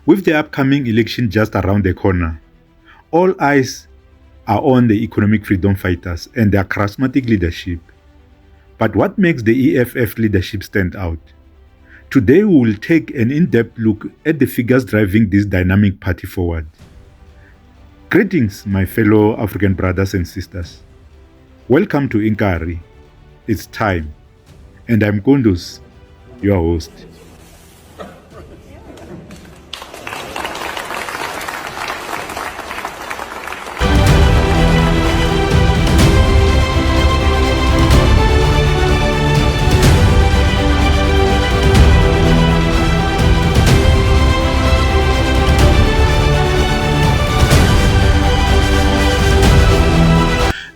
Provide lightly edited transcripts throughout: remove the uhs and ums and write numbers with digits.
With the upcoming election just around the corner, all eyes are on the economic freedom fighters and their charismatic leadership. But what makes the EFF leadership stand out? Today we will take an in-depth look at the figures driving this dynamic party forward. Greetings, my fellow African brothers and sisters. Welcome to Inkari. It's time. And I'm Kunduz, your host.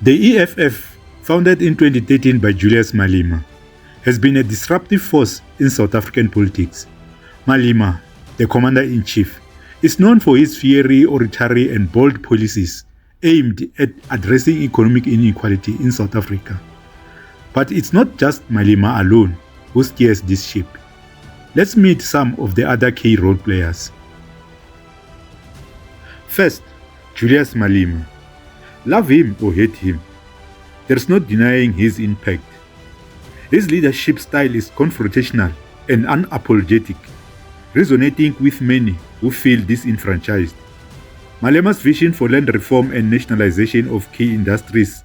The EFF, founded in 2013 by Julius Malema, has been a disruptive force in South African politics. Malema, the commander-in-chief, is known for his fiery, oratory and bold policies aimed at addressing economic inequality in South Africa. But it's not just Malema alone who steers this ship. Let's meet some of the other key role players. First, Julius Malema. Love him or hate him, there's no denying his impact. His leadership style is confrontational and unapologetic, resonating with many who feel disenfranchised. Malema's vision for land reform and nationalization of key industries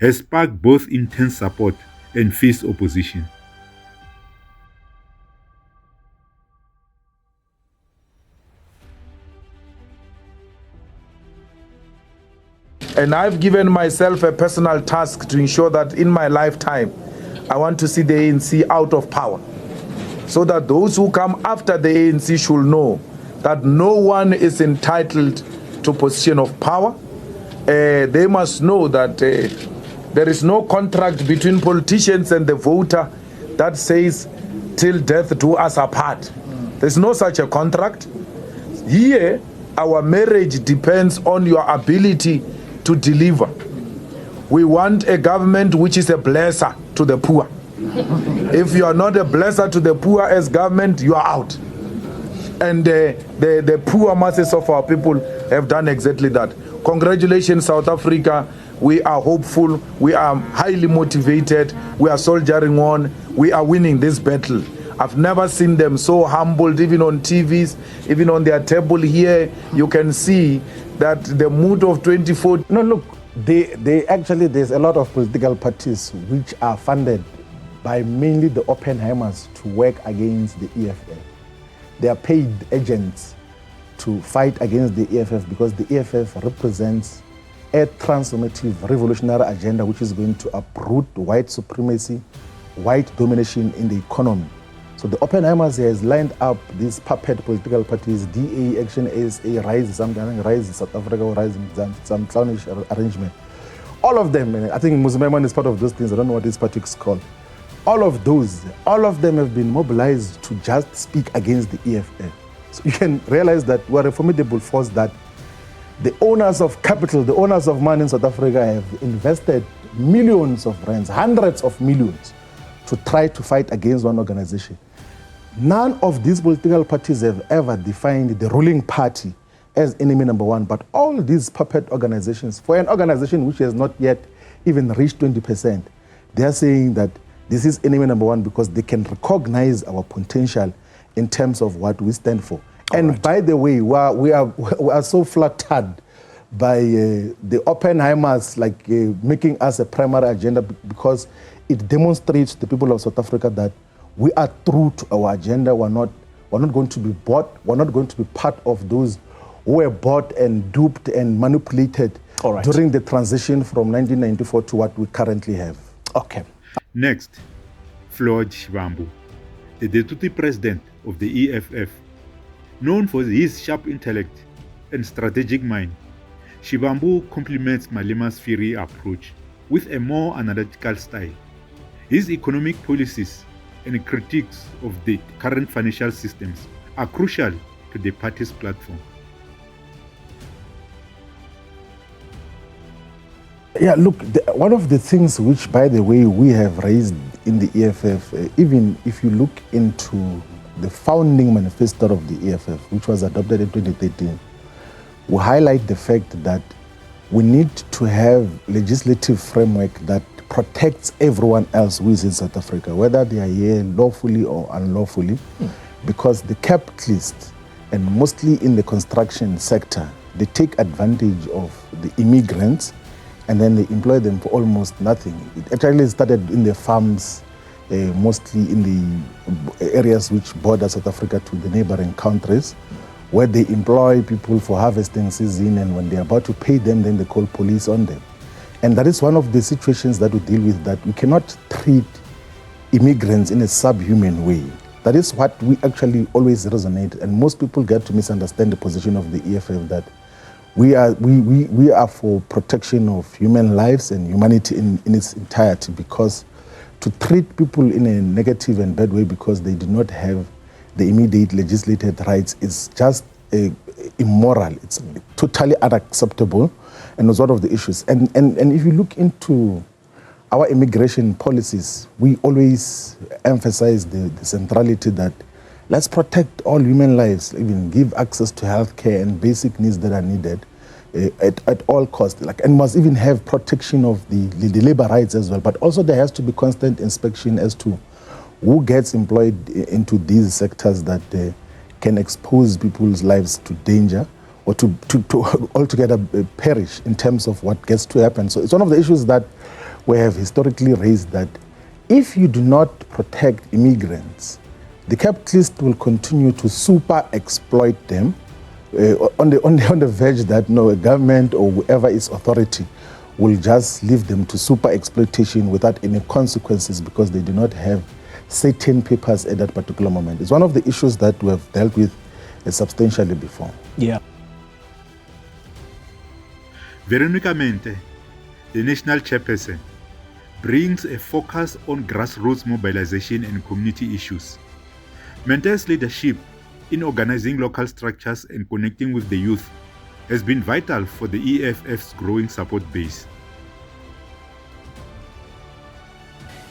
has sparked both intense support and fierce opposition. And I've given myself a personal task to ensure that in my lifetime, I want to see the ANC out of power. So that those who come after the ANC should know that no one is entitled to position of power. They must know that there is no contract between politicians and the voter that says, till death do us apart. There's no such a contract. Here, our marriage depends on your ability to deliver. We want a government which is a blesser to the poor. If you are not a blesser to the poor as government, you are out. And the poor masses of our people have done exactly that. Congratulations, South Africa. We are hopeful. We are highly motivated. We are soldiering on. We are winning this battle. I've never seen them so humbled, even on TVs, even on their table here. You can see that the mood of 24. No, look, there's a lot of political parties which are funded by mainly the Oppenheimers to work against the EFF. They are paid agents to fight against the EFF because the EFF represents a transformative revolutionary agenda which is going to uproot white supremacy, white domination in the economy. So the Oppenheimers has lined up these puppet political parties, DA, Action, ASA, Rise, Rise South Africa, Rise, some clownish arrangement. All of them, I think Muslim is part of those things, I don't know what this party is called. All of them have been mobilized to just speak against the EFF. So you can realize that we're a formidable force, that the owners of capital, the owners of money in South Africa have invested millions of rands, hundreds of millions, to try to fight against one organization. None of these political parties have ever defined the ruling party as enemy number one, but all these puppet organizations, for an organization which has not yet even reached 20%, they are saying that this is enemy number one because they can recognize our potential in terms of what we stand for. And right. By the way, we are so flattered by the Oppenheimers making us a primary agenda because it demonstrates to the people of South Africa that we are true to our agenda. We're not going to be bought. We're not going to be part of those who were bought and duped and manipulated during the transition from 1994 to what we currently have. Okay. Next, Floyd Shivambu, the deputy president of the EFF. Known for his sharp intellect and strategic mind, Shivambu complements Malema's fiery approach with a more analytical style. His economic policies and critiques of the current financial systems are crucial to the party's platform. Yeah, look, one of the things which, by the way, we have raised in the EFF, even if you look into the founding manifesto of the EFF, which was adopted in 2013, we highlight the fact that we need to have legislative framework that protects everyone else who is in South Africa, whether they are here lawfully or unlawfully, because the capitalists, and mostly in the construction sector, they take advantage of the immigrants and then they employ them for almost nothing. It actually started in the farms, mostly in the areas which border South Africa to the neighboring countries, where they employ people for harvesting season, and when they're about to pay them, then they call police on them. And that is one of the situations that we deal with, that we cannot treat immigrants in a subhuman way. That is what we actually always resonate, and most people get to misunderstand the position of the EFF, that we are for protection of human lives and humanity in its entirety, because to treat people in a negative and bad way because they do not have the immediate legislated rights is just immoral. It's totally unacceptable, and was one of the issues. And if you look into our immigration policies, we always emphasize the centrality that let's protect all human lives, even give access to healthcare and basic needs that are needed at all costs, and must even have protection of the labor rights as well. But also there has to be constant inspection as to who gets employed into these sectors that can expose people's lives to danger or to altogether perish in terms of what gets to happen. So it's one of the issues that we have historically raised, that if you do not protect immigrants, the capitalists will continue to super exploit them on the verge that a government or whoever is authority will just leave them to super exploitation without any consequences because they do not have certain papers at that particular moment. It's one of the issues that we have dealt with substantially before. Yeah. Veronica Mente, the national chairperson, brings a focus on grassroots mobilization and community issues. Mente's leadership in organizing local structures and connecting with the youth has been vital for the EFF's growing support base.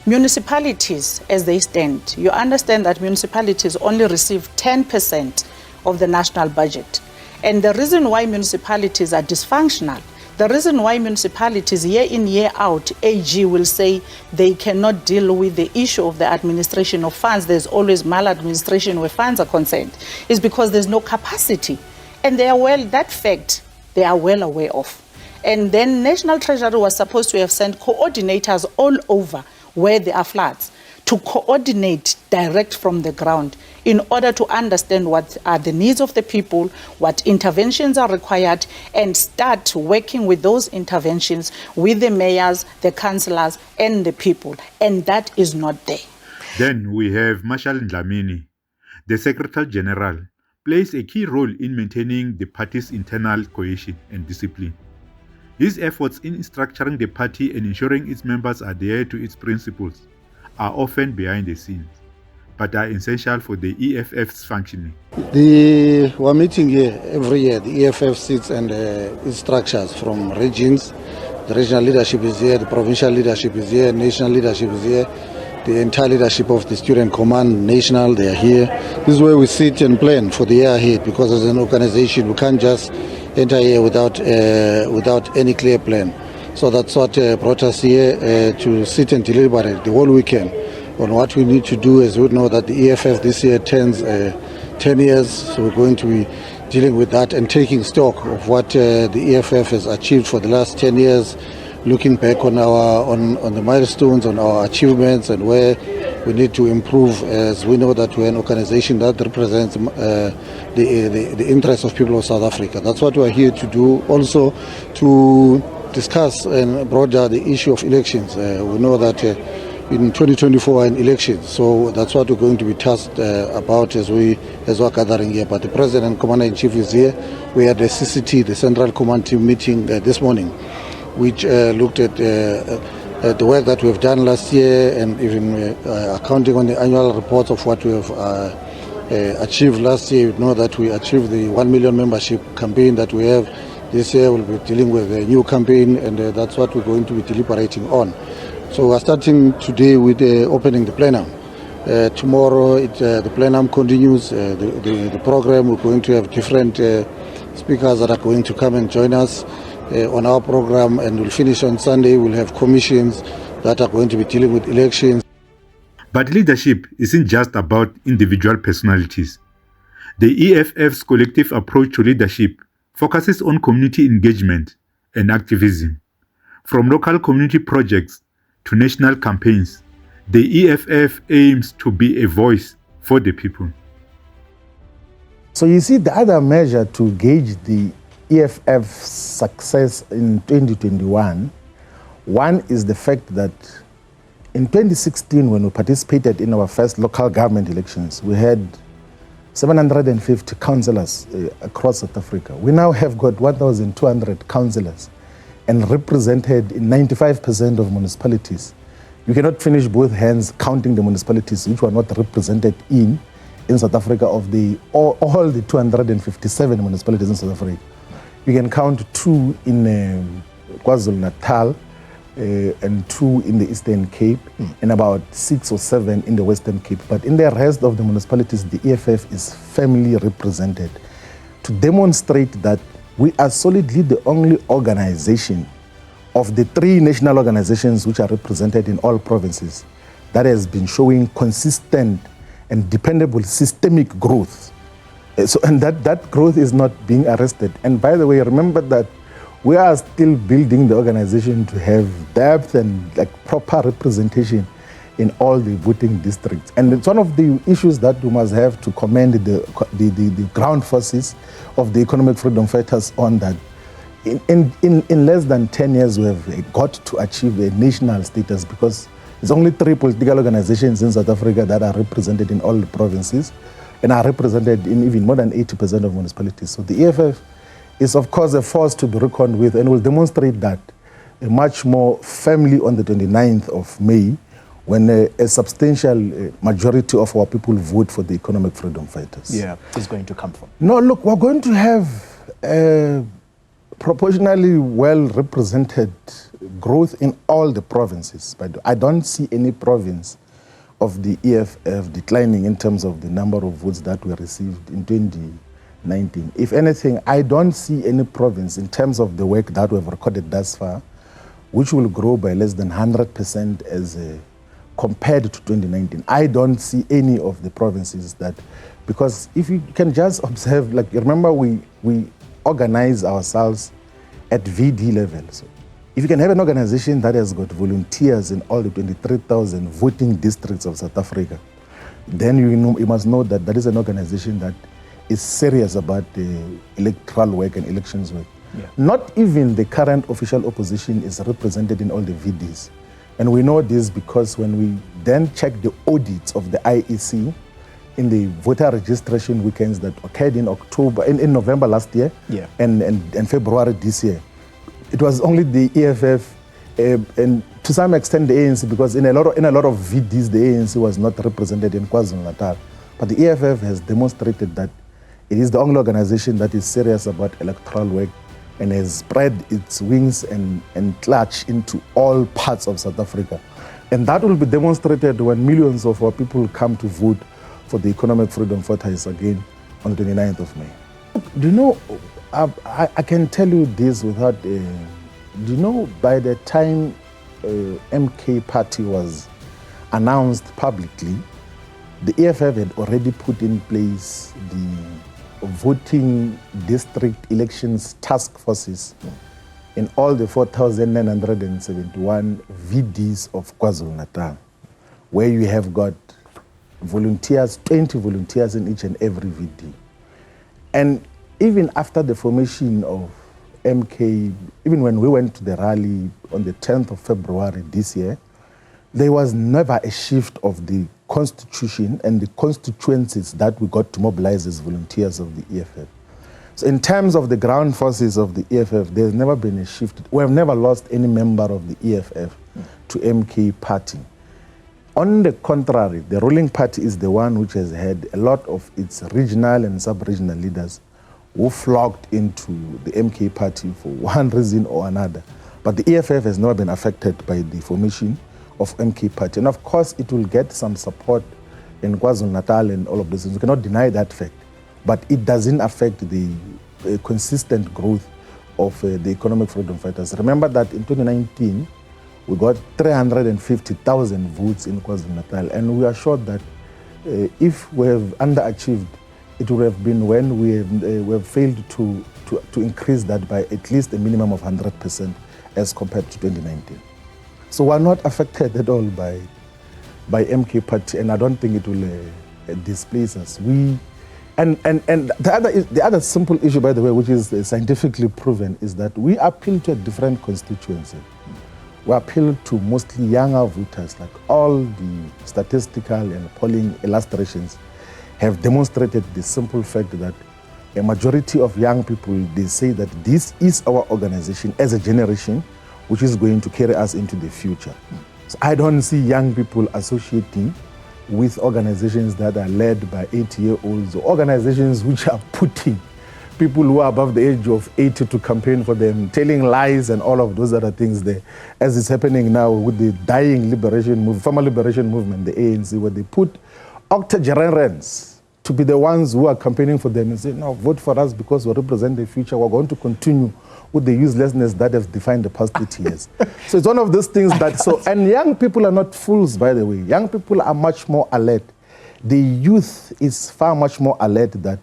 Municipalities, as they stand, you understand that municipalities only receive 10% of the national budget. And the reason why municipalities are dysfunctional, the reason why municipalities year in, year out, AG will say they cannot deal with the issue of the administration of funds, there's always maladministration where funds are concerned, is because there's no capacity. And they are that fact, they are well aware of. And then National Treasury was supposed to have sent coordinators all over where there are floods to coordinate direct from the ground in order to understand what are the needs of the people, what interventions are required, and start working with those interventions with the mayors, the councillors, and the people. And that is not there. Then we have Marshal Dlamini, the Secretary General, plays a key role in maintaining the party's internal cohesion and discipline. His efforts in structuring the party and ensuring its members adhere to its principles are often behind the scenes, but are essential for the EFF's functioning. We're meeting here every year. The EFF sits and it structures from regions. The regional leadership is here, the provincial leadership is here, national leadership is here, the entire leadership of the student command, national, they are here. This is where we sit and plan for the year ahead, because as an organization, we can't just enter here without any clear plan. So that's what brought us here to sit and deliberate the whole weekend on what we need to do, as we know that the EFF this year turns 10 years. So we're going to be dealing with that and taking stock of what the EFF has achieved for the last 10 years, looking back on the milestones, on our achievements, and where we need to improve, as we know that we're an organization that represents the interests of people of South Africa. That's what we're here to do. Also to discuss and broader the issue of elections. We know that in 2024 an elections, so that's what we're going to be tasked about as we're gathering here. But the President and Commander-in-Chief is here. We had the CCT, the Central Command Team meeting this morning, which looked at the work that we've done last year, and even accounting on the annual reports of what we have achieved last year. You know that we achieved the 1 million membership campaign that we have. This year we'll be dealing with a new campaign, and that's what we're going to be deliberating on. So we're starting today with opening the plenum, Tomorrow, the plenum continues. The program, we're going to have different speakers that are going to come and join us on our program, and we'll finish on Sunday. We'll have commissions that are going to be dealing with elections. But leadership isn't just about individual personalities. The EFF's collective approach to leadership focuses on community engagement and activism. From local community projects to national campaigns, the EFF aims to be a voice for the people. So you see, the other measure to gauge the EFF's success in 2021, one is the fact that in 2016, when we participated in our first local government elections, we had 750 councillors across South Africa. We now have got 1,200 councillors and represented in 95% of municipalities. You cannot finish both hands counting the municipalities which were not represented in South Africa of all the 257 municipalities in South Africa. You can count 2 in KwaZulu-Natal, and 2 in the Eastern Cape, and about 6 or 7 in the Western Cape. But in the rest of the municipalities, the EFF is firmly represented to demonstrate that we are solidly the only organization of the 3 national organizations which are represented in all provinces that has been showing consistent and dependable systemic growth. And that growth is not being arrested. And by the way, remember that we are still building the organization to have depth and proper representation in all the voting districts. And it's one of the issues that we must have to commend the ground forces of the economic freedom fighters on that. In less than 10 years, we have got to achieve a national status because there's only 3 political organizations in South Africa that are represented in all the provinces and are represented in even more than 80% of municipalities. So the EFF is of course a force to be reckoned with and will demonstrate that much more firmly on the 29th of May when a substantial majority of our people vote for the economic freedom fighters. Yeah, is going to come from? No, look, we're going to have proportionally well represented growth in all the provinces. But I don't see any province of the EFF declining in terms of the number of votes that we received in 2019. If anything, I don't see any province in terms of the work that we've recorded thus far, which will grow by less than 100% as compared to 2019. I don't see any of the provinces that, because if you can just observe, remember we organize ourselves at VD level. So if you can have an organization that has got volunteers in all the 23,000 voting districts of South Africa, then you must know that that is an organization that is serious about the electoral work and elections work. Yeah. Not even the current official opposition is represented in all the VDs. And we know this because when we then check the audits of the IEC in the voter registration weekends that occurred in November last year, yeah, and February this year, it was only the EFF and to some extent the ANC, because in a lot of VDs the ANC was not represented in KwaZulu-Natal. But the EFF has demonstrated that it is the only organization that is serious about electoral work and has spread its wings and clutch into all parts of South Africa. And that will be demonstrated when millions of our people come to vote for the economic freedom fighters again on the 29th of May. Do you know, I can tell you this without, do you know, by the time MK party was announced publicly, the EFF had already put in place the voting district elections task forces in all the 4,971 VDs of KwaZulu-Natal, where you have got volunteers, 20 volunteers in each and every VD. And even after the formation of MK, even when we went to the rally on the 10th of February this year, there was never a shift of the constitution and the constituencies that we got to mobilize as volunteers of the EFF. So in terms of the ground forces of the EFF, there's never been a shift. We have never lost any member of the EFF to MK party. On the contrary, the ruling party is the one which has had a lot of its regional and sub-regional leaders who flocked into the MK party for one reason or another. But the EFF has never been affected by the formation of MK party. And of course, it will get some support in KwaZulu-Natal and all of this. We cannot deny that fact. But it doesn't affect the consistent growth of the economic freedom fighters. Remember that in 2019, we got 350,000 votes in KwaZulu-Natal, and we are sure that if we have underachieved, it would have been when we have failed to increase that by at least a minimum of 100% as compared to 2019. So we're not affected at all by MK Party, and I don't think it will displace us. And the other simple issue, by the way, which is scientifically proven, is that we appeal to a different constituency. We appeal to mostly younger voters. Like all the statistical and polling illustrations have demonstrated the simple fact that a majority of young people, they say that this is our organization as a generation which is going to carry us into the future. So I don't see young people associating with organizations that are led by 80-year-olds, or organizations which are putting people who are above the age of 80 to campaign for them, telling lies and all of those other things there, as is happening now with the dying farmer liberation movement, the ANC, where they put octogenarians to be the ones who are campaigning for them and say, no, vote for us because we represent the future. We're going to continue with the uselessness that has defined the past 8 years. So it's one of those things and young people are not fools, by the way. Young people are much more alert. The youth is far much more alert that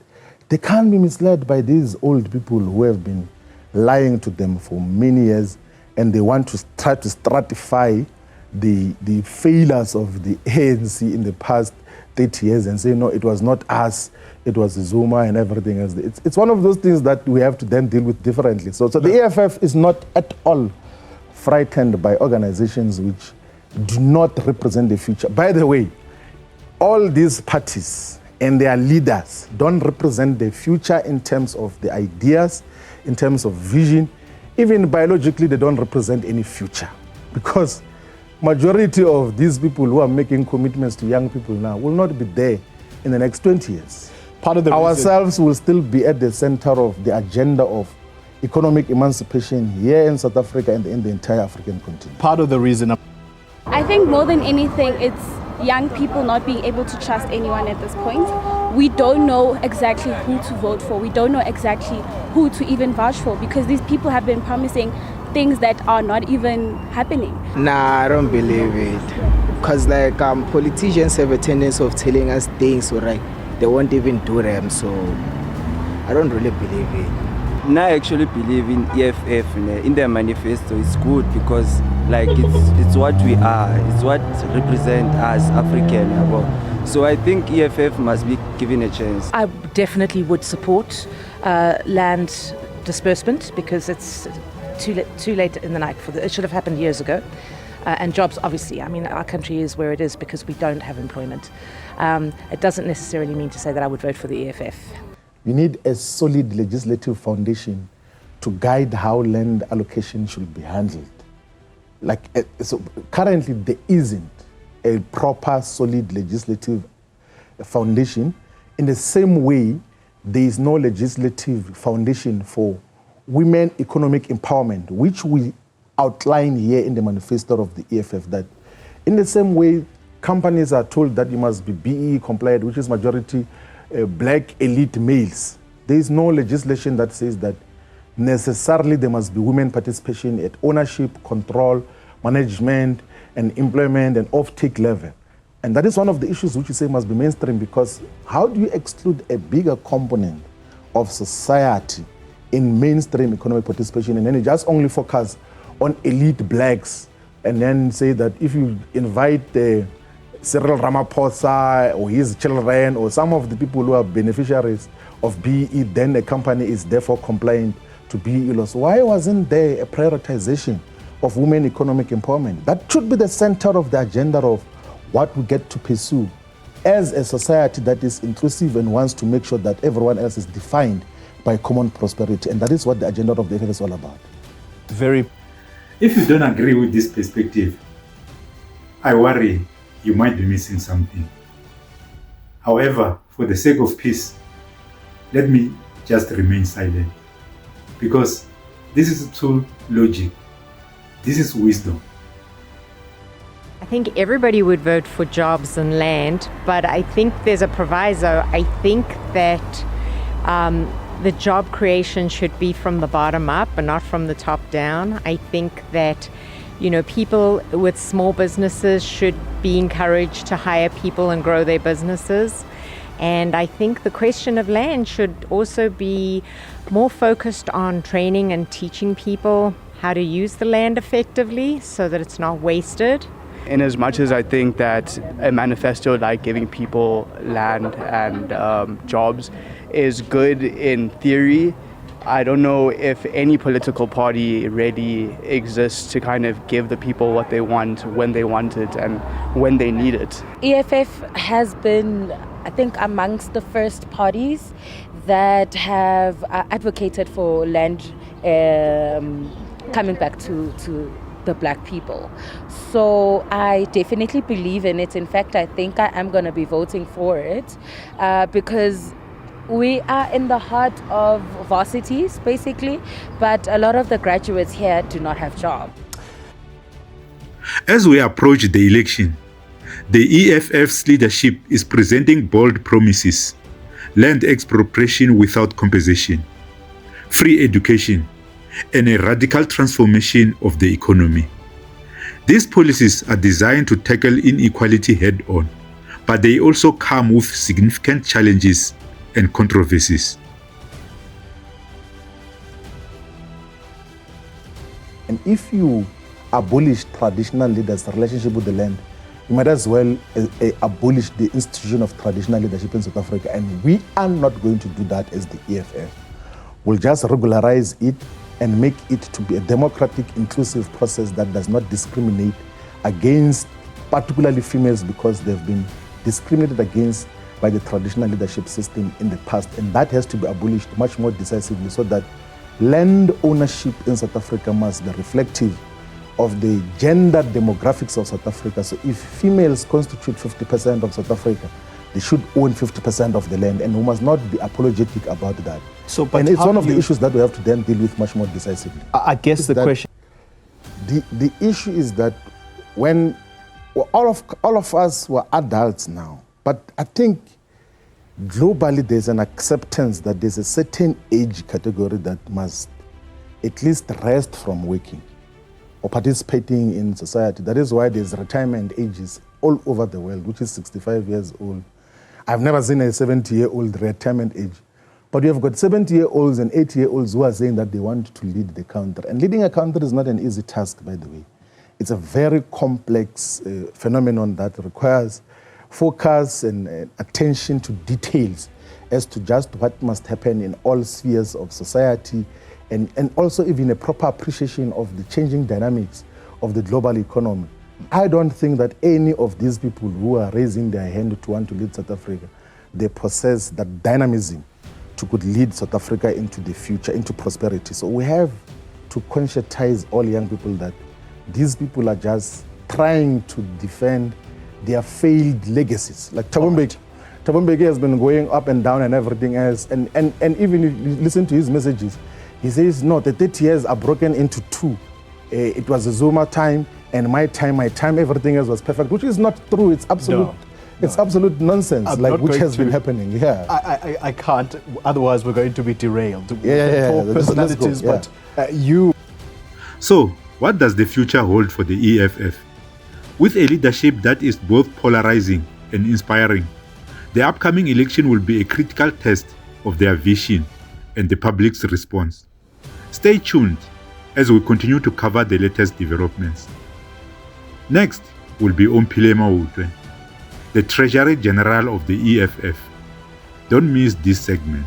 they can't be misled by these old people who have been lying to them for many years, and they want to try to stratify the failures of the ANC in the past 30 years and say, no, it was not us, it was Zuma and everything else. It's one of those things that we have to then deal with differently. So the EFF is not at all frightened by organizations which do not represent the future. By the way, all these parties and their leaders don't represent the future in terms of the ideas, in terms of vision. Even biologically, they don't represent any future, because majority of these people who are making commitments to young people now will not be there in the next 20 years. Part of the ourselves will still be at the center of the agenda of economic emancipation here in South Africa and in the entire African continent. Part of the reason. I think more than anything, it's young people not being able to trust anyone at this point. We don't know exactly who to vote for. We don't know exactly who to even vouch for, because these people have been promising things that are not even happening. Nah, I don't believe it. Because politicians have a tendency of telling us things, right? They won't even do them, so I don't really believe it. Now I actually believe in EFF, in their manifesto. It's good because it's what we are, it's what represents us African. So I think EFF must be given a chance. I definitely would support land disbursement, because it's too late in the night it should have happened years ago. And jobs, obviously. I mean, our country is where it is because we don't have employment. It doesn't necessarily mean to say that I would vote for the EFF. You need a solid legislative foundation to guide how land allocation should be handled. So currently there isn't a proper, solid legislative foundation. In the same way, there is no legislative foundation for women economic empowerment, which we outline here in the manifesto of the EFF, that in the same way companies are told that you must be BEE compliant, which is majority black elite males. There is no legislation that says that necessarily there must be women participation at ownership, control, management, and employment and off-take level. And that is one of the issues which you say must be mainstream, because how do you exclude a bigger component of society in mainstream economic participation, and then you just only focus on elite blacks, and then say that if you invite Cyril Ramaphosa or his children or some of the people who are beneficiaries of BEE, then the company is therefore compliant to BEE laws. Why wasn't there a prioritization of women economic empowerment? That should be the center of the agenda of what we get to pursue as a society that is inclusive and wants to make sure that everyone else is defined by common prosperity. And that is what the agenda of the EFF is all about. If you don't agree with this perspective, I worry you might be missing something. However, for the sake of peace, let me just remain silent, because this is true logic. This is wisdom. I think everybody would vote for jobs and land, but I think there's a proviso. I think that the job creation should be from the bottom up and not from the top down. I think that, people with small businesses should be encouraged to hire people and grow their businesses. And I think the question of land should also be more focused on training and teaching people how to use the land effectively so that it's not wasted. In as much as I think that a manifesto like giving people land and jobs is good in theory, I don't know if any political party really exists to kind of give the people what they want, when they want it, and when they need it. EFF has been, I think, amongst the first parties that have advocated for land coming back to the black people. So I definitely believe in it. In fact, I think I am going to be voting for it because we are in the heart of varsities, basically, but a lot of the graduates here do not have jobs. As we approach the election, the EFF's leadership is presenting bold promises: land expropriation without compensation, free education, and a radical transformation of the economy. These policies are designed to tackle inequality head-on, but they also come with significant challenges and controversies. And if you abolish traditional leaders' relationship with the land, you might as well abolish the institution of traditional leadership in South Africa. And we are not going to do that as the EFF. We'll just regularize it and make it to be a democratic, inclusive process that does not discriminate against particularly females because they've been discriminated against by the traditional leadership system in the past. And that has to be abolished much more decisively so that land ownership in South Africa must be reflective of the gender demographics of South Africa. So if females constitute 50% of South Africa, they should own 50% of the land, and we must not be apologetic about that. And it's one of the issues that we have to then deal with much more decisively. I guess the question... The issue is that when all of us were adults now, but I think globally there's an acceptance that there's a certain age category that must at least rest from working or participating in society. That is why there's retirement ages all over the world, which is 65 years old. I've never seen a 70-year-old retirement age. But we have got 70-year-olds and 80-year-olds who are saying that they want to lead the country. And leading a country is not an easy task, by the way. It's a very complex phenomenon that requires focus and attention to details as to just what must happen in all spheres of society, and also even a proper appreciation of the changing dynamics of the global economy. I don't think that any of these people who are raising their hand to want to lead South Africa, they possess that dynamism to could lead South Africa into the future, into prosperity. So we have to conscientize all young people that these people are just trying to defend their failed legacies. Like Thabo Mbeki has been going up and down and everything else. And even if you listen to his messages, he says, no, the 30 years are broken into two. It was a Zuma time and my time, everything else was perfect, which is not true. It's absolute. No. It's absolute nonsense, which has been happening. Yeah, I can't. Otherwise, we're going to be derailed. Yeah. Personalities, but you. So, what does the future hold for the EFF? With a leadership that is both polarizing and inspiring, the upcoming election will be a critical test of their vision and the public's response. Stay tuned as we continue to cover the latest developments. Next will be Ompile Mautwe, the Treasury General of the EFF. Don't miss this segment.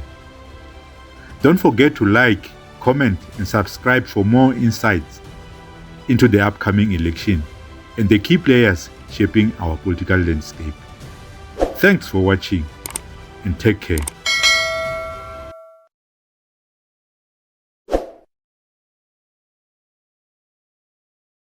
Don't forget to like, comment, and subscribe for more insights into the upcoming election and the key players shaping our political landscape. Thanks for watching and take care.